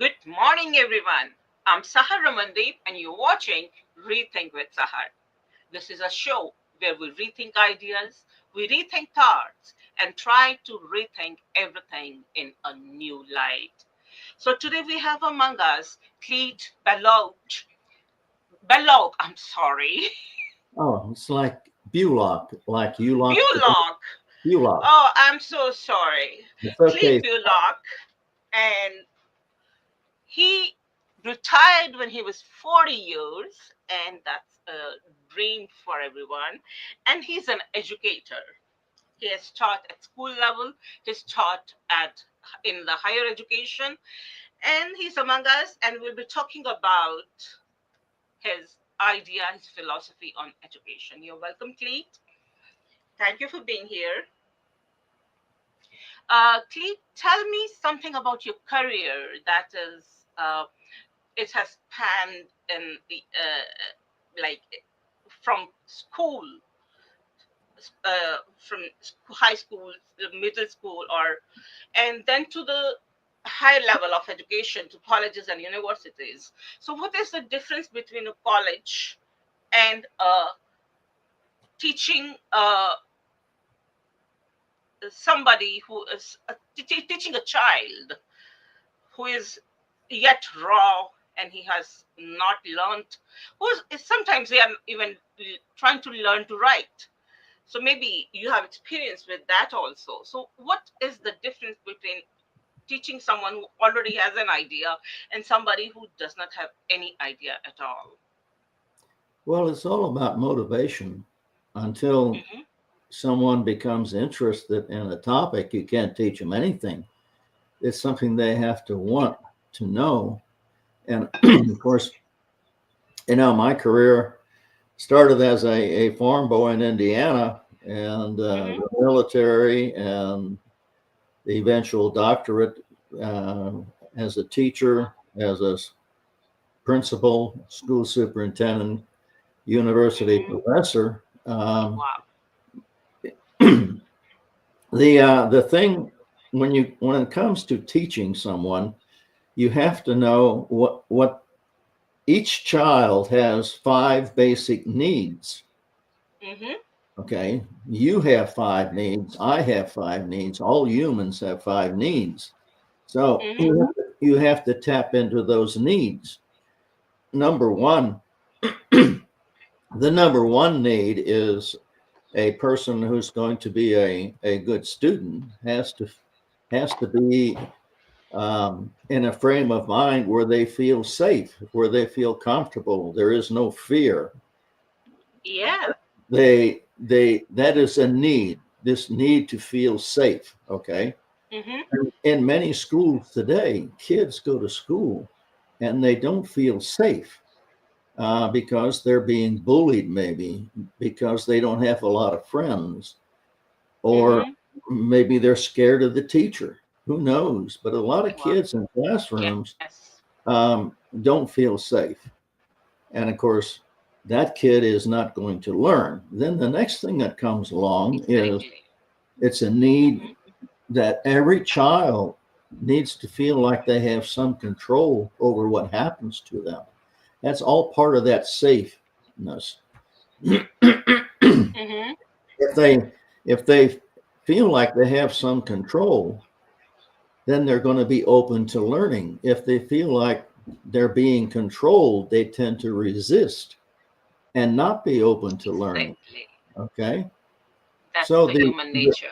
Good morning, everyone. I'm Sahar Ramandeep, and you're watching Rethink with Sahar. This is a show where we rethink ideas, we rethink thoughts, and try to rethink everything in a new light. So today we have among us Clete Belloc, I'm sorry, Oh, it's like Bulach, like you lock the door. Bulach. Bulach. Oh, I'm so sorry. It's okay. Clete Bulach, and he retired when he was 40 years, and that's a dream for everyone. And he's an educator. He has taught at school level, he's taught at in the higher education, and he's among us, and we'll be talking about his idea, his philosophy on education. You're welcome, Cleet. Thank you for being here. Cleet, tell me something about your career that is it has spanned in the like from school, from high school, the middle school, or and then to the high level of education to colleges and universities. So, what is the difference between a college and teaching somebody who is teaching a child who is yet raw and he has not learned, sometimes they are even trying to learn to write, so maybe you have experience with that also. So what is the difference between teaching someone who already has an idea and somebody who does not have any idea at all? Well, it's all about motivation. Until Hmm. someone becomes interested in a topic, you can't teach them anything. It's something they have to want to know. And of course, my career started as a farm boy in Indiana and Hmm. the military and the eventual doctorate uh, as a teacher, as a principal, school superintendent, university Hmm. professor. Wow. The thing when it comes to teaching someone, you have to know what each child has five basic needs. Hmm. Okay, you have five needs. I have five needs. All humans have five needs. So Hmm. you have to tap into those needs. Number one, the number one need is a person who's going to be a good student has to be in a frame of mind where they feel safe, where they feel comfortable. There is no fear. Yeah. They that is a need. This need to feel safe. Okay. Hmm. In many schools today, kids go to school and they don't feel safe because they're being bullied, maybe because they don't have a lot of friends, or Hmm. maybe they're scared of the teacher. Who knows? But a lot of Wow. kids in classrooms Yes. don't feel safe. And of course, that kid is not going to learn. Then the next thing that comes along is Exactly. it's a need Hmm. that every child needs to feel like they have some control over what happens to them. That's all part of that safeness. Hmm. if they feel like they have some control, then they're going to be open to learning. If they feel like they're being controlled, they tend to resist and not be open to learning. Exactly. Okay, That's so the human nature.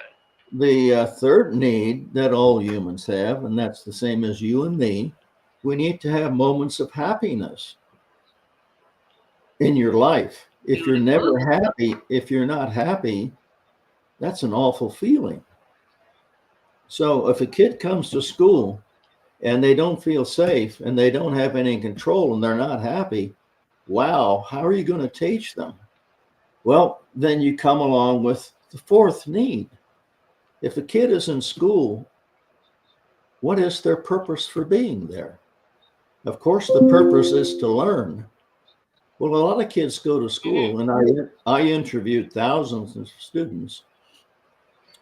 the third need that all humans have, and that's the same as you and me, we need to have moments of happiness in your life. If you're Beautiful. never happy, if you're not happy, that's an awful feeling. So if a kid comes to school and they don't feel safe and they don't have any control and they're not happy, wow, how are you going to teach them? Well, then you come along with the fourth need. If a kid is in school, what is their purpose for being there? Of course, the purpose is to learn. Well, a lot of kids go to Hmm. school, and I interviewed thousands of students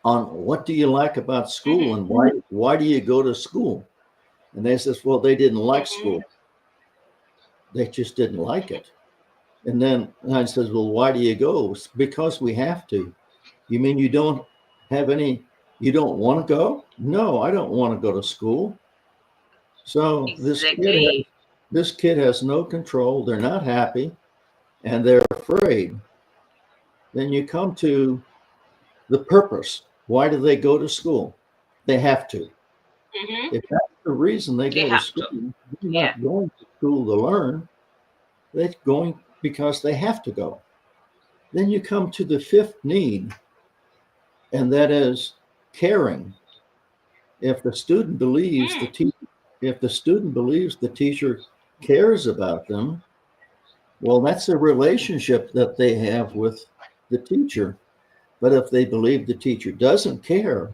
on what do you like about school Hmm. and why do you go to school? And they says, well, they didn't like Mm-hmm. school. They just didn't like it. And then I says, well, why do you go? Because we have to. You mean you don't have any, you don't want to go? No, I don't want to go to school. So Exactly. this kid has no control. They're not happy and they're afraid. Then you come to the purpose. Why do they go to school? They have to. Mm-hmm. If that's the reason they They go to have to. school, they're Yeah. not going to school to learn. They're going because they have to go. Then you come to the fifth need, and that is caring. If the student believes the Mm. teacher, if the student believes the teacher cares about them, well, that's a relationship that they have with the teacher. But if they believe the teacher doesn't care,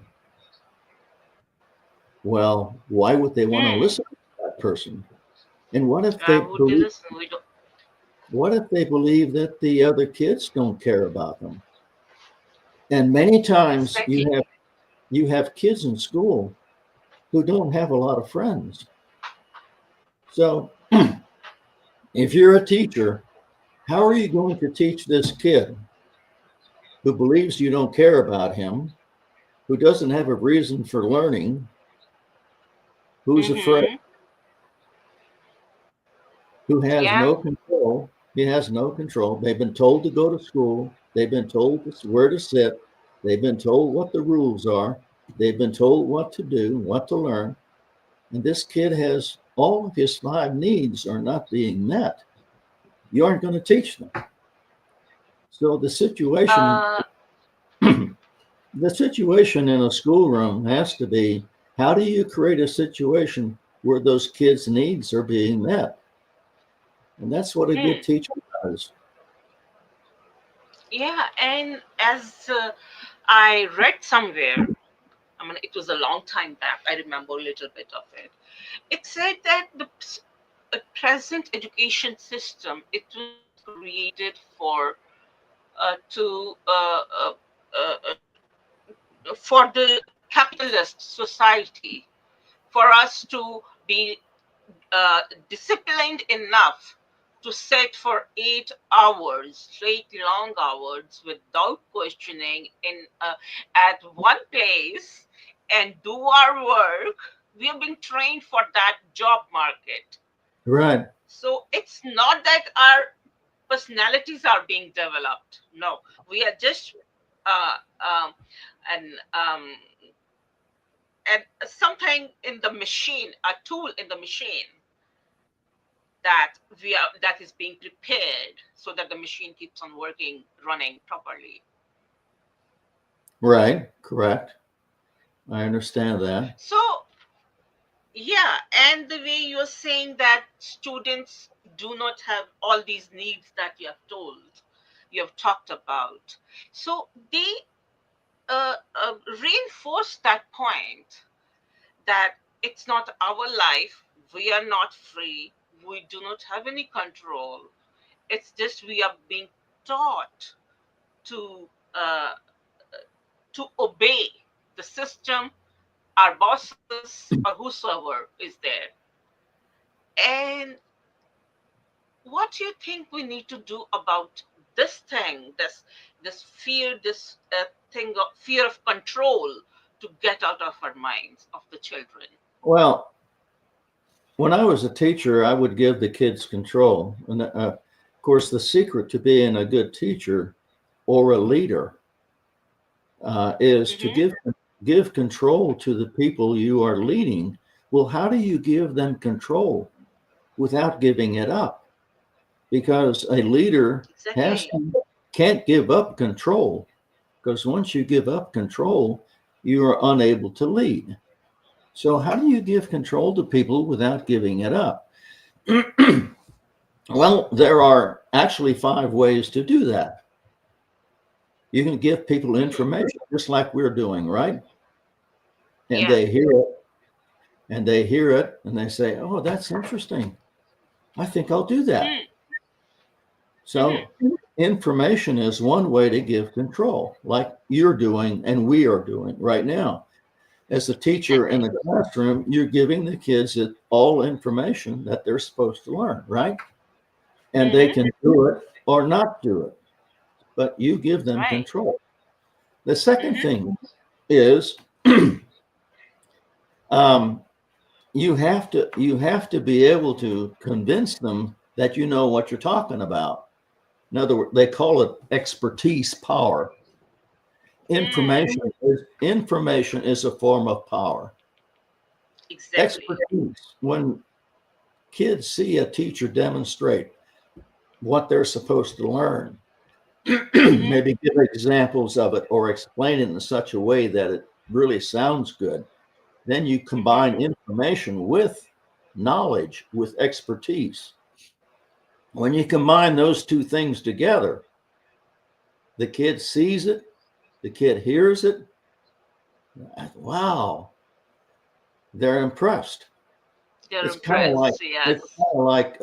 well, why would they want to Mm. listen to that person? And I would be listening. We don't. what if they believe that the other kids don't care about them? And many times Exactly. you have kids in school who don't have a lot of friends. So if you're a teacher, how are you going to teach this kid who believes you don't care about him, who doesn't have a reason for learning, who's afraid, Mm-hmm. who has Yeah. no control? He has no control. They've been told to go to school. They've been told where to sit. They've been told what the rules are. They've been told what to do, what to learn. And this kid has all of his five needs are not being met. You aren't going to teach them. So Uh. the situation in a schoolroom has to be, how do you create a situation where those kids' needs are being met? And that's what a good Mm. teacher does. Yeah. And as I read somewhere, I mean, it was a long time back. I remember a little bit of it. It said that present education system, it was created to for the capitalist society, for us to be disciplined enough to sit for 8 hours, straight long hours, without questioning, in at one place and do our work. We have been trained for that job market. Right. So it's not that our personalities are being developed. No, we are just uh, um, and and something in the machine, a tool in the machine that is being prepared so that the machine keeps on working, running properly. Right. Correct. I understand that. So yeah, and the way you're saying that students do not have all these needs that you have talked about, so they reinforce that point that it's not our life, we are not free, we do not have any control. It's just we are being taught to uh, to obey the system, our bosses, or whosoever is there. And what do you think we need to do about this thing, this fear, this thing of fear of control, to get out of our minds of the children? Well, when I was a teacher, I would give the kids control. And of course, the secret to being a good teacher or a leader is to Hmm. give control to the people you are leading. Well, how do you give them control without giving it up? Because a leader has Exactly. to, can't give up control. Because once you give up control, you are unable to lead. So, how do you give control to people without giving it up? Well, there are actually five ways to do that. You can give people Hmm. information just like we're doing, right? And Yeah. they hear it and they hear it and they say, oh, that's interesting. I think I'll do that. Hmm. Hmm. So, information is one way to give control, like you're doing and we are doing right now. As a teacher in Exactly. the classroom, you're giving the kids all information that they're supposed to learn, right? And they Mm-hmm. can do it or not do it, but you give them Right. control. The second Mm-hmm. thing is um, you have to be able to convince them that you know what you're talking about. In other words, they call it expertise power. Mm. Information is a form of power. Exactly. Expertise. When kids see a teacher demonstrate what they're supposed to learn, Mm-hmm. maybe give examples of it or explain it in such a way that it really sounds good, then you combine Mm-hmm. information with knowledge, with expertise. When you combine those two things together, the kid sees it, the kid hears it. Wow, they're impressed. They're It's kind of like impressed. Yes. it's kind of like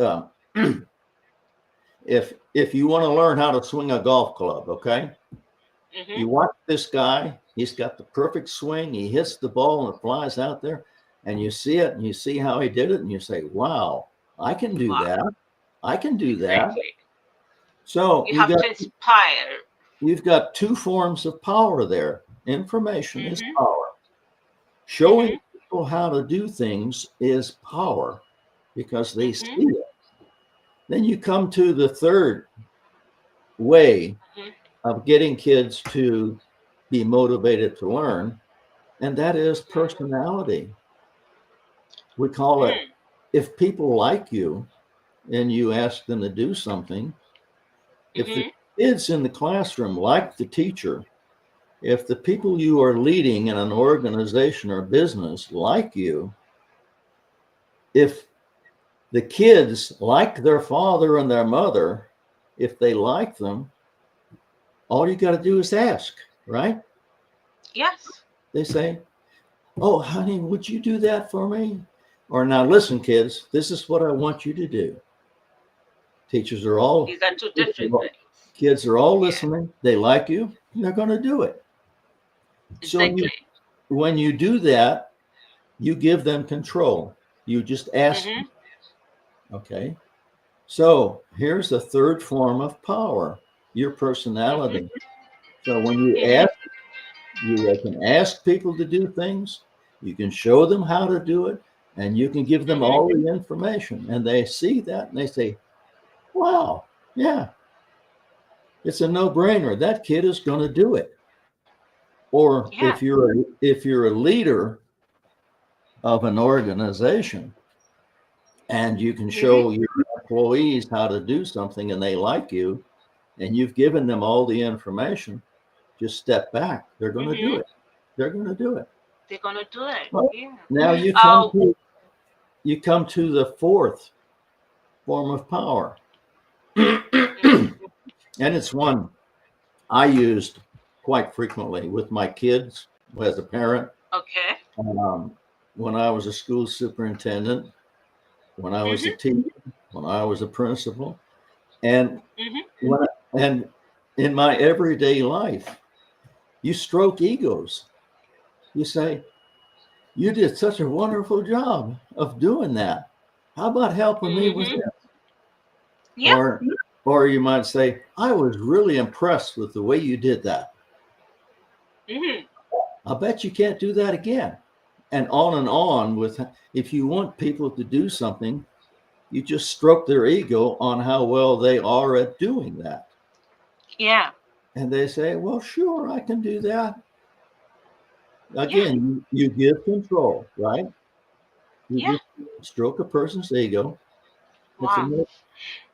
if you want to learn how to swing a golf club, okay? Mm-hmm. You watch this guy, he's got the perfect swing, he hits the ball and it flies out there, and you see it and you see how he did it, and you say, wow, I can do Wow. that. I can do that. Exactly. So You have to inspire. you've got two forms of power there. Information is Mm-hmm. power. Showing Mm-hmm. people how to do things is power because they see Mm-hmm. it. Then you come to the third way Mm-hmm. of getting kids to be motivated to learn, and that is personality. We call it, Mm-hmm. if people like you and you ask them to do something, if the Mm-hmm. kids in the classroom like the teacher, if the people you are leading in an organization or business like you, if the kids like their father and their mother, if they like them, all you got to do is ask, right? Yes. They say, oh, honey, would you do that for me? Or now listen, kids, this is what I want you to do. Teachers are all, These are two different things. kids are all Yeah. listening. They like you, and they're going to do it. So Exactly. when you do that, you give them control. You just ask Mm-hmm. them, okay? So here's the third form of power, your Mm-hmm. personality. So when you Mm-hmm. ask, you can ask people to do things, you can show them how to do it, and you can give them Mm-hmm. all the information. And they see that and they say, wow, yeah, it's a no-brainer. That kid is going to do it. Or Yeah. if you're a leader of an organization and you can Mm-hmm. show your employees how to do something and they like you and you've given them all the information, just step back. They're going to do Mm-hmm. it. They're going to do it. They're gonna do it. Well, Yeah. now Oh. you come to the fourth form of power. Mm-hmm. And it's one I used quite frequently with my kids as a parent. Okay. Um, when I was a school superintendent, when I was a Mm-hmm. teacher, when I was a principal, and Mm-hmm. when and in my everyday life, you stroke egos. You say, "You did such a wonderful job of doing that. How about helping me with Mm-hmm. that?" Yeah. Or, or you might say, "I was really impressed with the way you did that. Mm-hmm. I bet you can't do that again." And on with, if you want people to do something, you just stroke their ego on how well they are at doing that. Yeah. And they say, well, sure, I can do that. Yeah. Again, you give control, right? You Yeah. just stroke a person's ego. It's a, Wow. they're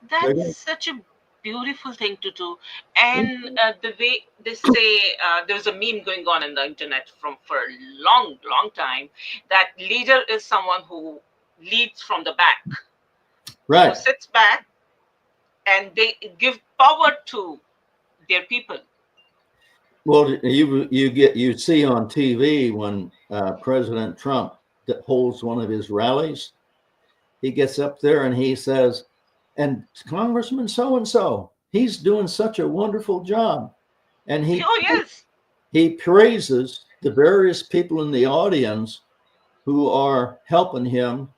That's gonna, such a beautiful thing to do. And the way they say, there's a meme going on in the internet from for a long, long time, that leader is someone who leads from the back, who right. sits back and they give power to their people. Well, you see on TV when President Trump holds one of his rallies, he gets up there and he says, and Congressman so and so, he's doing such a wonderful job, and Oh, yes. he praises the various people in the audience who are helping him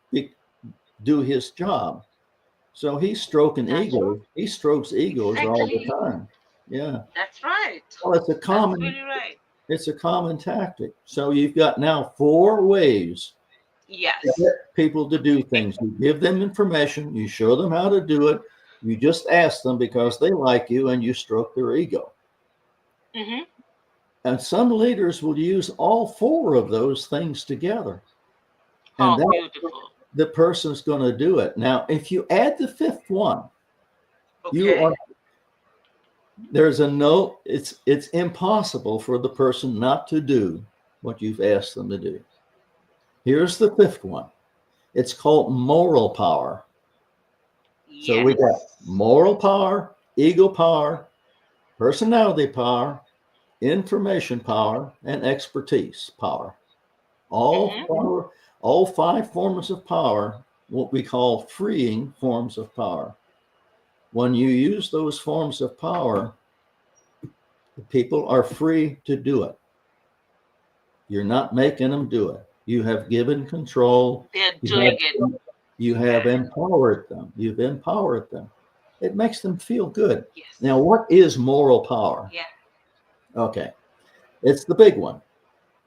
do his job. So he's stroking That's right. egos. He strokes egos all the Exactly. time. Yeah. That's right. Well, That's very right. it's a common tactic. So you've got now 4 ways to Yes. get people to do Eh, things. You give them information, you show them how to do it, you just ask them because they like you, and you stroke their ego. mm-hmm. And some leaders will use all 4 of those things together. And Oh, that beautiful. the person's going to do it. Now, if you add the 5th one, you Okay. are there's a no, it's impossible for the person not to do what you've asked them to do. Here's the 5th one. It's called moral power. So we got Yes. moral power, ego power, personality power, information power, and expertise power. All Mm-hmm. power, all 5 forms of power, what we call freeing forms of power. When you use those forms of power, the people are free to do it. You're not making them do it. You have given control. They're You doing it. have you have Yeah. empowered them. You've empowered them. It makes them feel good. Yes. Now, what is moral power? Yeah. Okay, it's the big one.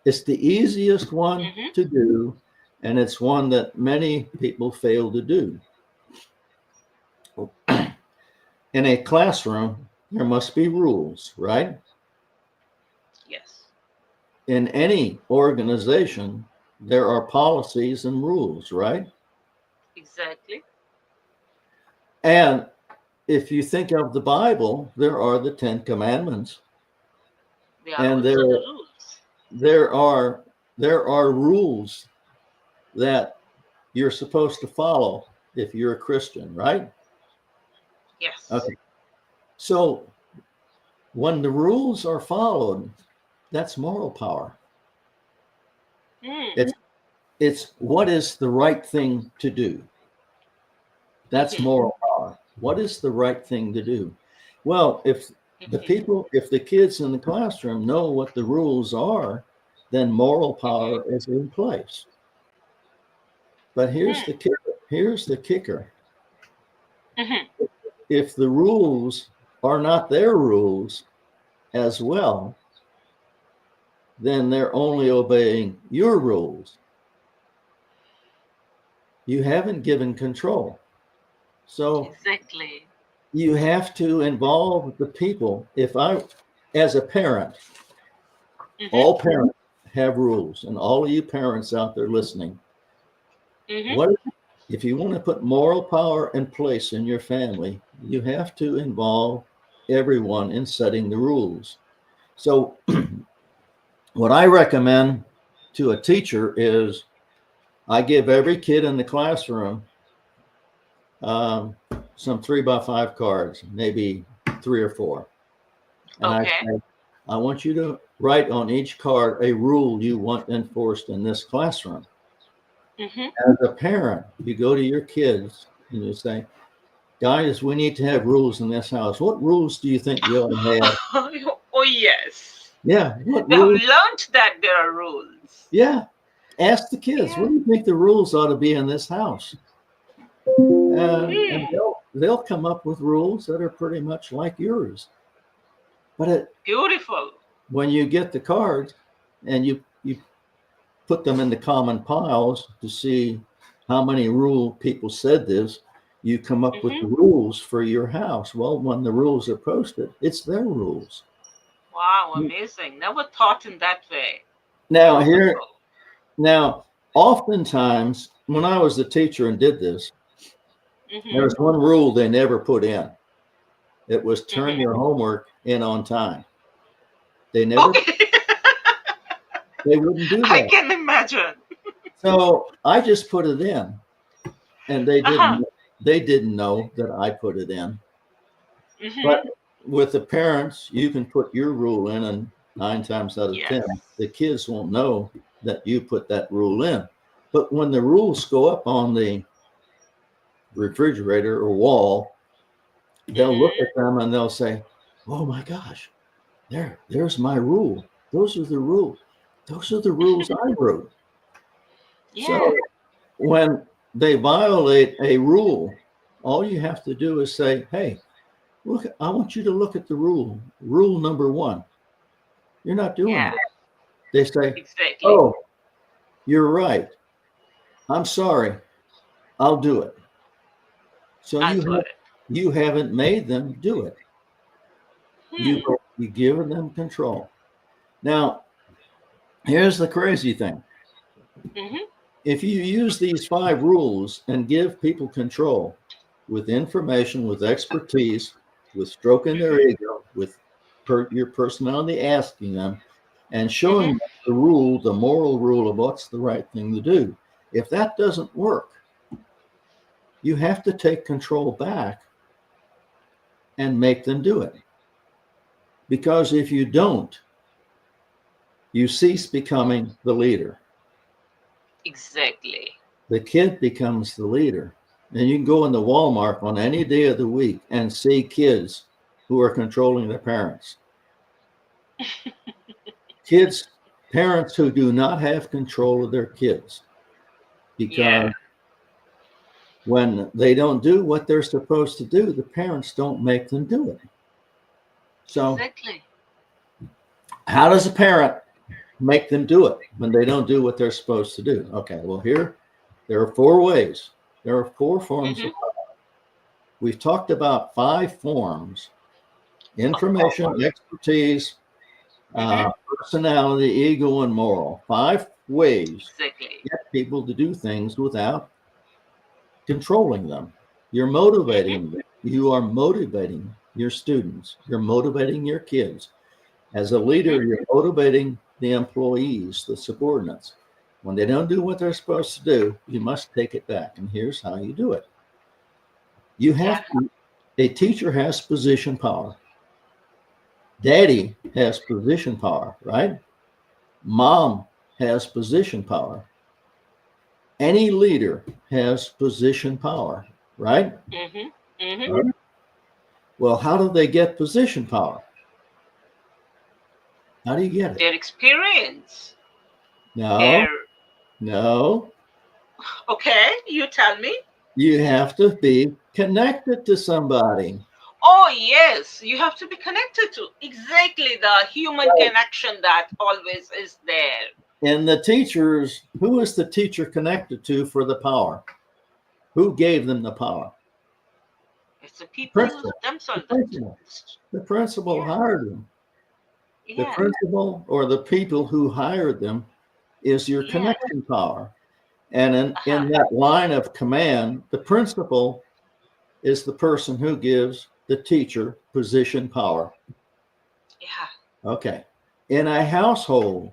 It's the easiest one Mm-hmm. to do, and it's one that many people fail to do. In a classroom, there must be rules, right? Yes. In any organization, there are policies and rules, right? Exactly. And if you think of the Bible, there are the 10 Commandments, They are and also the rules. there are there are rules that you're supposed to follow if you're a Christian, right? Yes. Okay. So when the rules are followed, that's moral power. Mm. It's it's what is the right thing to do. That's Mm-hmm. moral power. What is the right thing to do? Well, Mm-hmm. if the kids in the classroom know what the rules are, then moral power Mm-hmm. is in place. But here's the Mm. kicker. Here's the kicker. Mm-hmm. If the rules are not their rules as well, then they're only obeying your rules. You haven't given control. So Exactly. you have to involve the people. As a parent, Mm-hmm. all parents have rules, and all of you parents out there listening, Mm-hmm. what if you want to put moral power in place in your family? You have to involve everyone in setting the rules. So, what I recommend to a teacher is I give every kid in the classroom um, some 3x5 cards, maybe 3 or 4. And I Okay. say, I want you to write on each card a rule you want enforced in this classroom. Mm-hmm. As a parent, you go to your kids and you say, guys, we need to have rules in this house. What rules do you think we ought to have? Oh, yes. Yeah, what They have rules? learned that there are rules. Yeah, ask the kids, what Yeah. do you think the rules ought to be in this house? And Mm. they'll come up with rules that are pretty much like yours. But Beautiful. when you get the cards and you put them in the common piles to see how many rule people said this, you come up with Mm-hmm. the rules for your house. Well, when the rules are posted, it's their rules. Wow, amazing. Never thought in that way. Now here Wonderful. now oftentimes when I was a teacher and did this, there Mm-hmm. was one rule they never put in. It was turn Mm-hmm. your homework in on time. They never Okay. they wouldn't do I that. can imagine. So I just put it in, and Uh-huh. they didn't know that I put it in. But Mm-hmm. with the parents, you can put your rule in, and 9 times out of 10, Yes. the kids won't know that you put that rule in. But when the rules go up on the refrigerator or wall, they'll look Mm-hmm. at them and they'll say, "Oh my gosh, there's my rule. Those are the rules. Those are the rules I wrote. Yeah. So when they violate a rule, all you have to do is say, hey, look, I want you to look at the rule. Rule number one. You're not doing Yeah. it. They say, Exactly. oh, you're right. I'm sorry. I'll do it. So I got it. you haven't made them do it. Hmm. You've given them control. Now, here's the crazy thing. Mm-hmm. If you use these five rules and give people control with information, with expertise, with stroking their Mm-hmm. ego, with your personality asking them, and showing Mm-hmm. them the rule, the moral rule of what's the right thing to do. If that doesn't work, you have to take control back and make them do it. Because if you don't, you cease becoming the leader. Exactly. The kid becomes the leader. And you can go into Walmart on any day of the week and see kids who are controlling their parents. Kids, parents who do not have control of their kids Yeah. because when they don't do what they're supposed to do, the parents don't make them do it. So, Exactly. how does a parent make them do it when they don't do what they're supposed to do? Okay, well, here there are four ways. There are four forms Mm-hmm. of. We've talked about five forms: Of power. information, expertise, Mm-hmm. personality, ego, and moral. Five ways Exactly. to get people to do things without controlling them. You're motivating them. You are motivating your students. You're motivating your kids. As a Mm-hmm. leader, you're motivating the employees, the subordinates. When they don't do what they're supposed to do, you must take it back. And here's how you do it. You Yeah. have to, a teacher has position power. Daddy has position power, right? Mom has position power. Any leader has position power, right? Mm-hmm. Mm-hmm. Right. Well, how do they get position power? How do you get it? Their experience. No, Their no. okay. You tell me. You have to be connected to somebody. Oh yes, you have to be connected to exactly the human Right. connection that always is there. And the teachers, who is the teacher connected to for the power? Who gave them the power? It's the The people principal. The themselves that. principal. The principal Yeah. hired them. The Yeah. principal or the people who hired them is your Yeah. connection power. And Uh-huh. in that line of command, the principal is the person who gives the teacher position power. Yeah. Okay. In a household,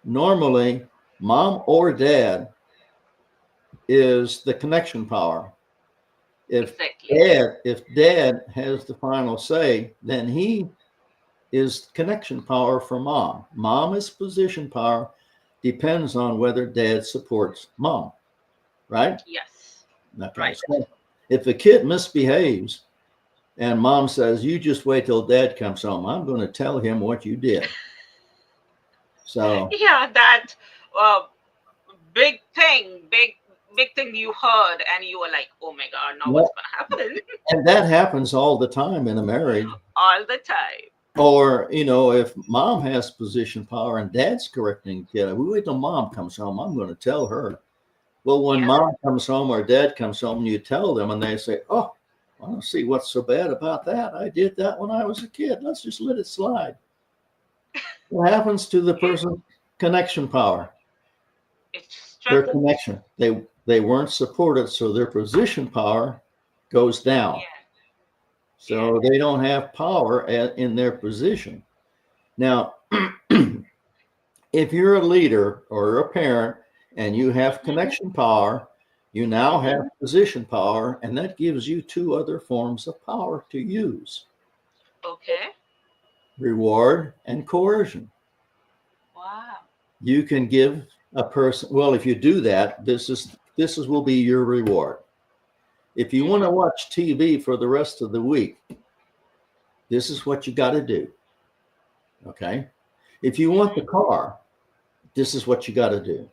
normally mom or dad is the connection power. If Exactly. if dad has the final say, then he is connection power for mom. Mom is position power, depends on whether dad supports mom, right? Yes. Okay. Right. So if a kid misbehaves and mom says, you just wait till dad comes home, I'm going to tell him what you did. So, Yeah, that uh, big thing you heard, and you were like, "Oh my God, now yeah, what's gonna happen?" and that happens all the time in a marriage. All the time. Or, if mom has position power and dad's correcting the kid, we wait till mom comes home, I'm going to tell her. Well, when Yeah. mom comes home or dad comes home, and you tell them, and they say, oh, I don't see what's so bad about that. I did that when I was a kid. Let's just let it slide. What happens to the Yeah. person's connection power? It Their strengthens. connection. They weren't supported, so their position power goes down. Yeah. Yeah. So they don't have power in their position. Now, if you're a leader or a parent and you have Mm-hmm. connection power, you now Mm-hmm. have position power, and that gives you two other forms of power to use: Okay. reward and coercion. Wow. You can give a person, well, if you do that, this is will be your reward. If you want Mm-hmm. to watch TV for the rest of the week, this is what you got to do. Okay. If you want the Mm-hmm. car, this is what you got to do.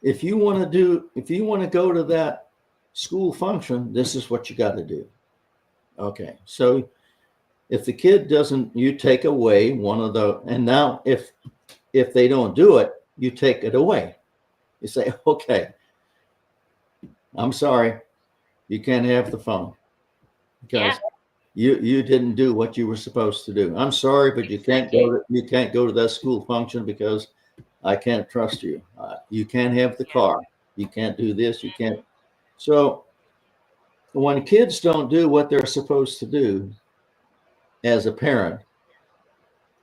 If you want to go to that school function, this is what you got to do. Okay. So if the kid doesn't, you take away one of the, and now if they don't do it, you take it away. You say, okay, I'm sorry, you can't have the phone Yeah, because you didn't do what you were supposed to do. I'm sorry, but exactly. you can't go to that school function because I can't trust you. You can't have the Yeah. car. You can't do this. You can't. Hmm. So when kids don't do what they're supposed to do as a parent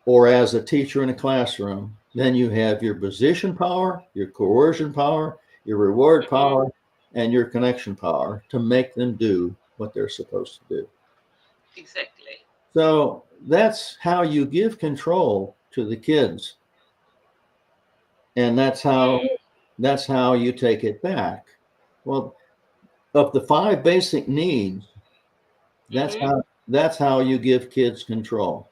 or as a teacher in a classroom, then you have your position power, your coercion power, your reward Hmm. power, and your connection power to make them do what they're supposed to do. Exactly. So that's how you give control to the kids, and Mm. that's how you take it back. Well, of the five basic needs, that's Hmm. how you give kids control.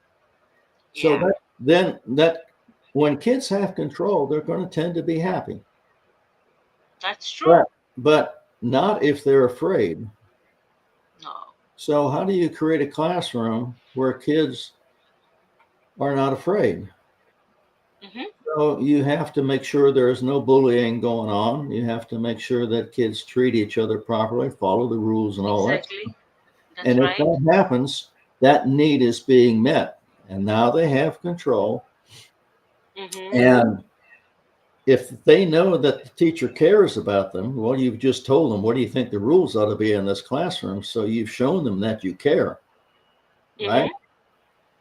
So Yeah, that when kids have control, they're going to tend to be happy. that's true. But not if they're afraid. No. So how do you create a classroom where kids are not afraid? Hmm. So you have to make sure there's no bullying going on. You have to make sure that kids treat each other properly, follow the rules and all that. Exactly. That's And if right. that happens, that need is being met. And now they have control. Hmm. And if they know that the teacher cares about them, well, you've just told them, what do you think the rules ought to be in this classroom? So you've shown them that you care, right?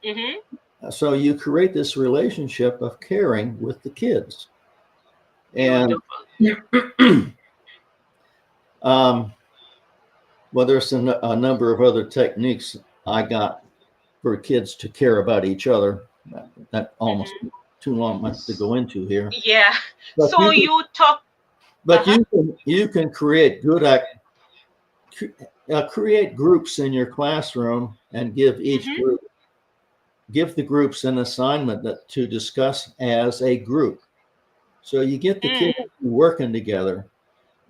Hmm. Hmm. So you create this relationship of caring with the kids. And Beautiful. um, well, there's a number of other techniques I got for kids to care about each other. That almost Hmm. too long to go into here. Yeah. But So you talk. Uh huh. you can create create groups in your classroom and Hmm. give the groups an assignment to discuss as a group. So you get the kids Mm. working together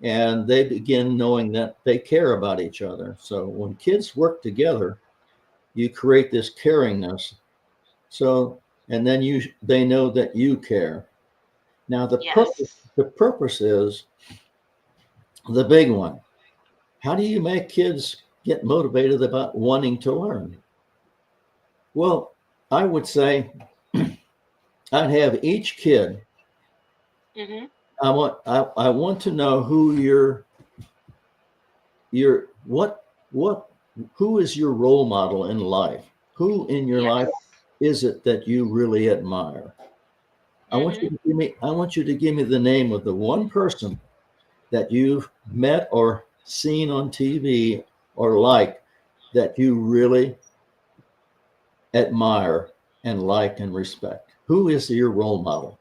and they begin knowing that they care about each other. So when kids work together, you create this caringness. So and then they know that you care. Now Yes. the purpose is the big one. How do you make kids get motivated about wanting to learn? Well, I would say I'd have each kid. Hmm. I want to know who your what who is your role model in life? Who in your life Yes. is it that you really admire? Hmm. I want you to give me the name of the one person that you've met or seen on TV or like that you really admire and like and respect. Who is your role model?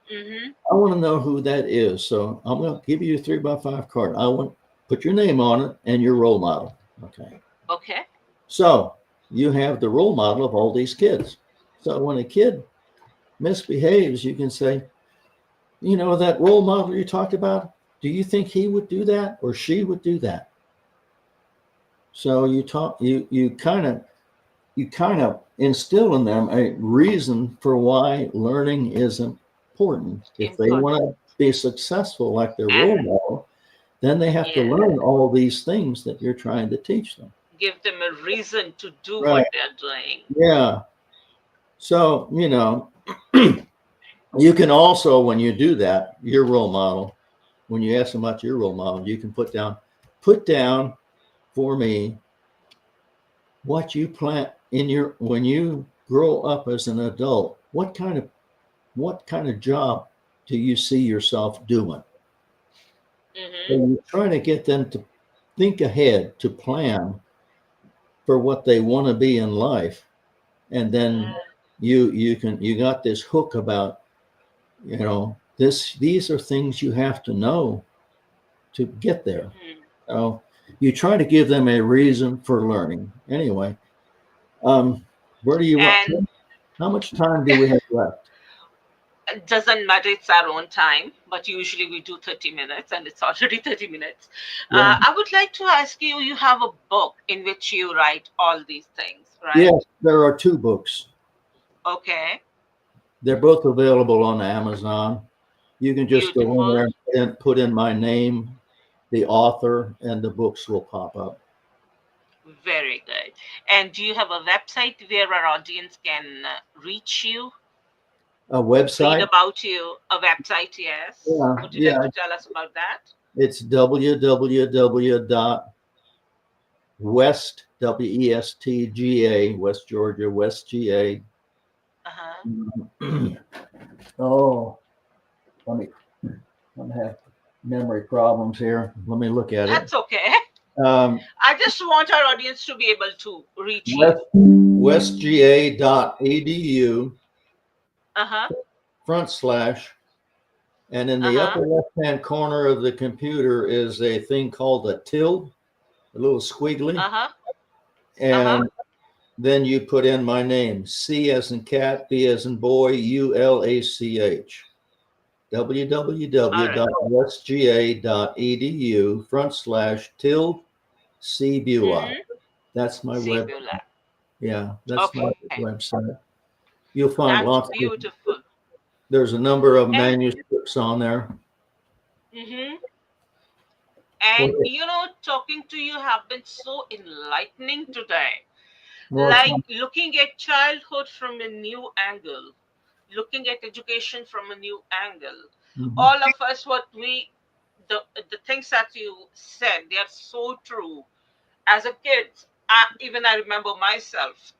Hmm. I want to know who that is. So I'm going to give you a 3x5 card. I want put your name on it and your role model. Okay. Okay. So you have the role model of all these kids. So when a kid misbehaves, you can say, you know, that role model you talked about, do you think he would do that or she would do that? So you kind of instill in them a reason for why learning is important. If they want Important. to be successful like their role And model, then they have to yeah, learn all these things that you're trying to teach them. give them a reason to do Right. what they're doing. Yeah. So, you know, you can also, when you do that, your role model, when you ask them about your role model, you can put down for me what you plan in your, when you grow up as an adult, what kind of job do you see yourself doing? So Hmm. you're trying to get them to think ahead, to plan for what they want to be in life. And then you got this hook about, you know, these are things you have to know to get there. Hmm. So you try to give them a reason for learning. Anyway, um, where do you want? And How much time do we have left? It doesn't matter, it's our own time, but usually we do 30 minutes and it's already 30 minutes. Yeah. I would like to ask you, you have a book in which you write all these things, right? Yes, there are two books. Okay, They're both available on Amazon. You can just go in beautiful. there and put in my name, the author, and the books will pop up. Very good. And do you have a website where our audience can reach you, A read website? about you? A website, yes. Yeah, Would you like yeah. to tell us about that? It's www.west, WESTGA, West Georgia, West GA. Uh-huh. Oh, let me, I'm have memory problems here. Let me look at it. That's okay. Um, I just want our audience to be able to reach you. westga.edu Uh-huh. front slash, and in the Uh-huh. upper left hand corner of the computer is a thing called a tilde, a little squiggly, Uh-huh. Uh-huh. and then you put in my name, C as in cat, B as in boy, ULACH. All right. www.westga.edu front slash tilde C Bulach. Mm-hmm. That's my See, web. Bulach. Yeah, that's my Okay. website. You'll find That's lots of, beautiful. there's a number of And manuscripts on there. mm-hmm. Well, And talking to you have been so enlightening today. well, Like looking at childhood from a new angle, looking at education from a new angle. mhm, All of us, the things that you said, they are so true. As a kid, even I remember myself.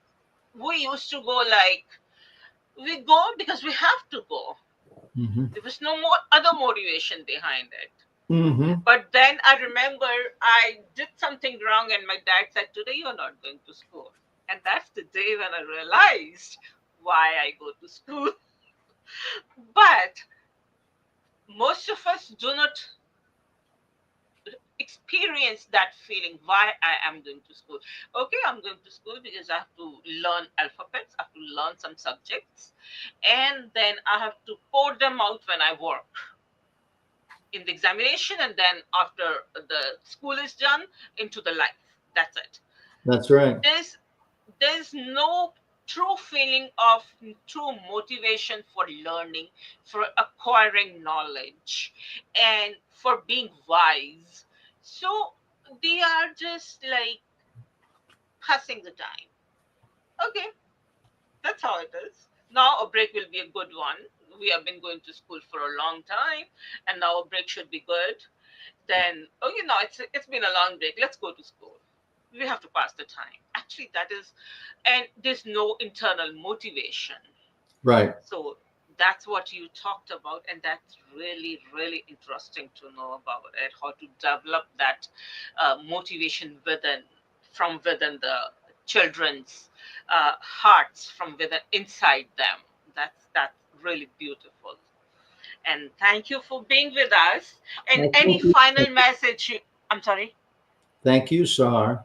We used to go like we go because we have to go. mhm, There was no more other motivation behind it. mhm, But then I remember I did something wrong, and my dad said, "Today you're not going to school." And that's the day when I realized why I go to school. But most of us do not experience that feeling why I am going to school. Okay, I'm going to school because I have to learn alphabets, I have to learn some subjects, and then I have to pour them out when I work in the examination, and then after the school is done, into the life. That's it. that's right. there's there's no true feeling of true motivation for learning, for acquiring knowledge, and for being wise. So they are just like passing the time. Okay, that's how it is. Now a break will be a good one. We have been going to school for a long time, and now a break should be good. Then, okay, no, it's been a long break. Let's go to school. We have to pass the time. Actually, that is, and there's no internal motivation. Right. So that's what you talked about, and that's really, really interesting to know about it. How to develop that motivation from within the children's hearts, from within inside them. That's really beautiful. And thank you for being with us. And Well, any final message I'm sorry, thank you, Sahar.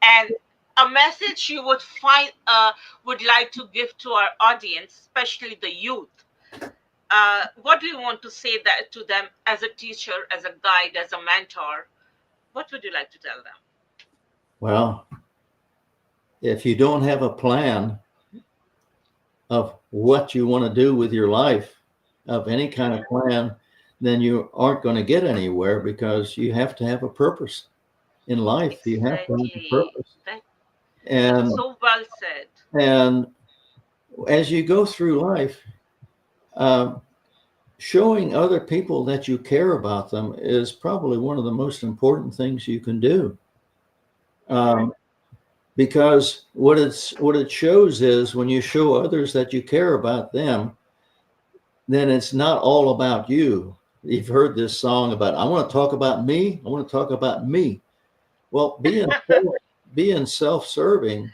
and a message you would like to give to our audience, especially the youth. What do you want to say that to them as a teacher, as a guide, as a mentor? What would you like to tell them? Well, if you don't have a plan of what you want to do with your life, of any kind of Hmm. plan, then you aren't going to get anywhere because you have to have a purpose in life. You have to have a Exactly. purpose. That's And so well said. and as you go through life, um, showing other people that you care about them is probably one of the most important things you can do. Hmm. Um, because what it shows is when you show others that you care about them, then it's not all about you. You've heard this song about I want to talk about me. I want to talk about me. Well, being self-serving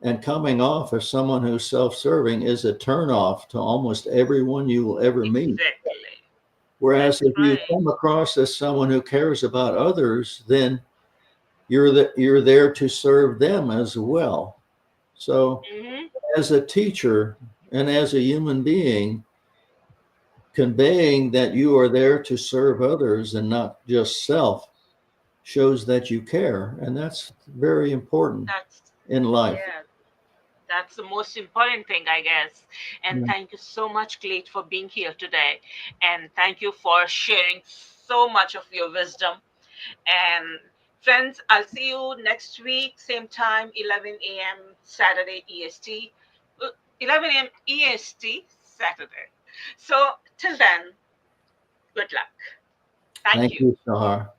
and coming off as someone who's self-serving is a turnoff to almost everyone you will ever meet. Exactly. Whereas That's if you right. come across as someone who cares about others, then you're there to serve them as well. So Hmm. as a teacher and as a human being, conveying that you are there to serve others and not just self shows that you care. And that's very important That's, in life. yeah, that's the most important thing, I guess. And Yeah. thank you so much, Clete, for being here today. And thank you for sharing so much of your wisdom. And friends, I'll see you next week, same time, 11 a.m. Saturday EST. 11 a.m. EST Saturday. So till then, good luck. Thank Thank you. you, Sahar.